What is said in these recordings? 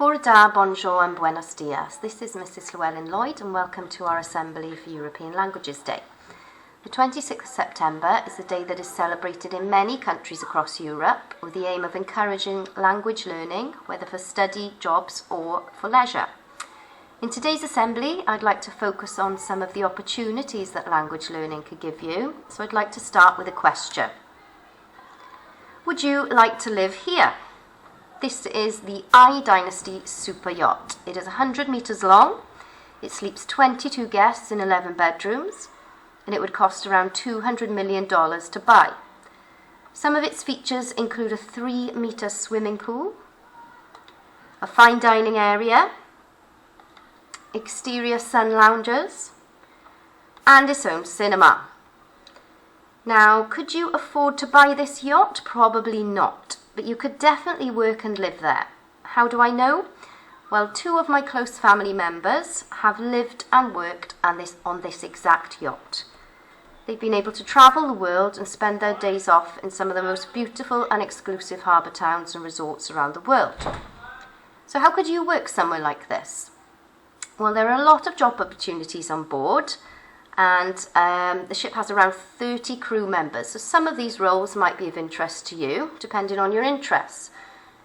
Bore da, bonjour and buenos dias. This is Mrs. Llewellyn Lloyd and welcome to our Assembly for European Languages Day. The 26th of September is a day that is celebrated in many countries across Europe with the aim of encouraging language learning, whether for study, jobs or for leisure. In today's Assembly, I'd like to focus on some of the opportunities that language learning could give you, so I'd like to start with a question. Would you like to live here? This is the I Dynasty super yacht. It is 100 metres long, it sleeps 22 guests in 11 bedrooms, and it would cost around $200 million to buy. Some of its features include a 3-metre swimming pool, a fine dining area, exterior sun lounges, and its own cinema. Now, could you afford to buy this yacht? Probably not. But you could definitely work and live there. How do I know? Well, 2 of my close family members have lived and worked on this exact yacht. They've been able to travel the world and spend their days off in some of the most beautiful and exclusive harbour towns and resorts around the world. So how could you work somewhere like this? Well, there are a lot of job opportunities on board, and the ship has around 30 crew members. So some of these roles might be of interest to you, depending on your interests.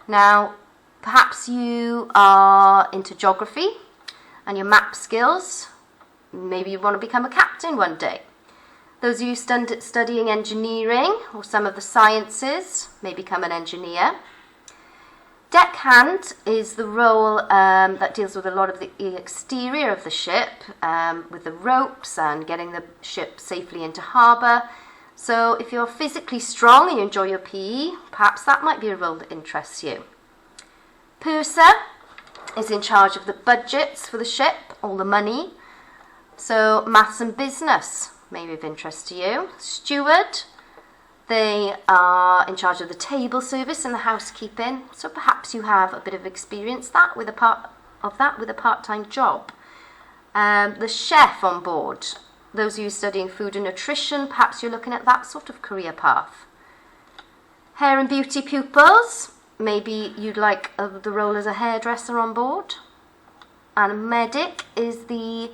Now, perhaps you are into geography and your map skills. Maybe you want to become a captain one day. Those of you studying engineering or some of the sciences may become an engineer. Deckhand is the role that deals with a lot of the exterior of the ship, with the ropes and getting the ship safely into harbour. So if you're physically strong and you enjoy your PE, perhaps that might be a role that interests you. Purser is in charge of the budgets for the ship, all the money. So maths and business may be of interest to you. Steward, they are in charge of the table service and the housekeeping, so perhaps you have a bit of experience with a part-time job. The chef on board, those of you studying food and nutrition, perhaps you're looking at that sort of career path. Hair and beauty pupils, maybe you'd like the role as a hairdresser on board. And a medic is the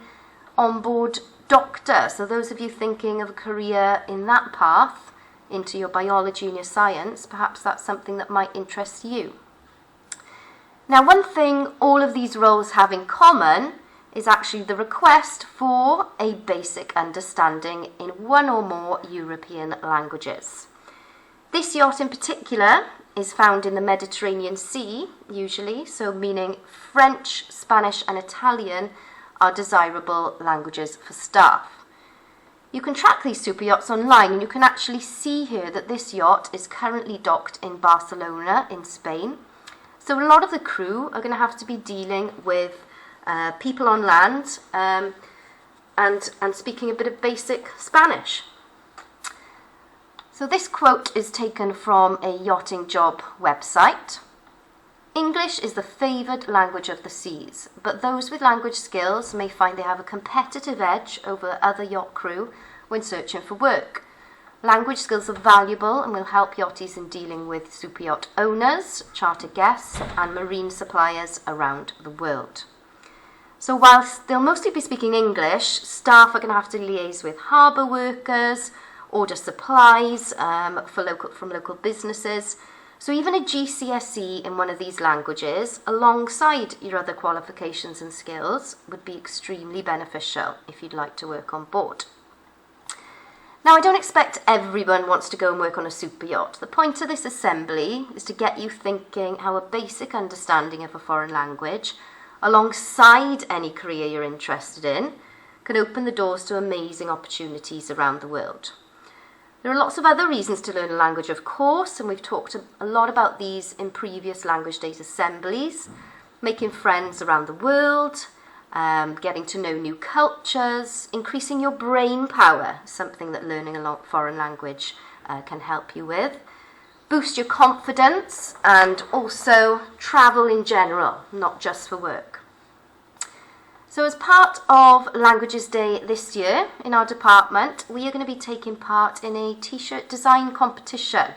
on-board doctor, so those of you thinking of a career in that path, into your biology and your science, perhaps that's something that might interest you. Now, one thing all of these roles have in common is actually the request for a basic understanding in one or more European languages. This yacht in particular is found in the Mediterranean Sea, usually, so meaning French, Spanish and Italian are desirable languages for staff. You can track these super yachts online, and you can actually see here that this yacht is currently docked in Barcelona in Spain. So a lot of the crew are going to have to be dealing with people on land and speaking a bit of basic Spanish. So this quote is taken from a yachting job website. English is the favoured language of the seas, but those with language skills may find they have a competitive edge over other yacht crew when searching for work. Language skills are valuable and will help yachties in dealing with super yacht owners, charter guests and marine suppliers around the world. So whilst they'll mostly be speaking English, staff are going to have to liaise with harbour workers, order supplies from local businesses. So even a GCSE in one of these languages, alongside your other qualifications and skills, would be extremely beneficial if you'd like to work on board. Now, I don't expect everyone wants to go and work on a super yacht. The point of this assembly is to get you thinking how a basic understanding of a foreign language, alongside any career you're interested in, can open the doors to amazing opportunities around the world. There are lots of other reasons to learn a language, of course, and we've talked a lot about these in previous Language Days assemblies. Making friends around the world, getting to know new cultures, increasing your brain power, something that learning a foreign language can help you with. Boost your confidence and also travel in general, not just for work. So as part of Languages Day this year in our department, we are going to be taking part in a t-shirt design competition.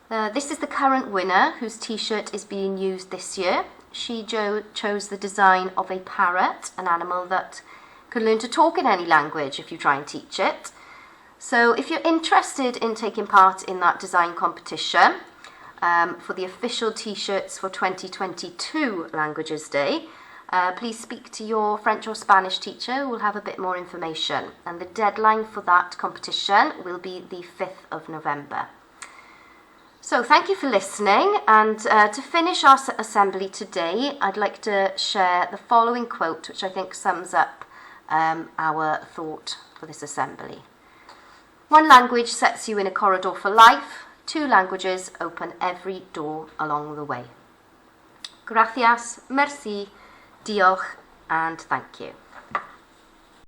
This is the current winner whose t-shirt is being used this year. she chose the design of a parrot, an animal that could learn to talk in any language if you try and teach it. So if you're interested in taking part in that design competition for the official t-shirts for 2022 Languages Day, please speak to your French or Spanish teacher who will have a bit more information. And the deadline for that competition will be the 5th of November. So thank you for listening, and to finish our assembly today, I'd like to share the following quote, which I think sums up our thought for this assembly. One language sets you in a corridor for life, 2 languages open every door along the way. Gracias, merci, diolch, and thank you.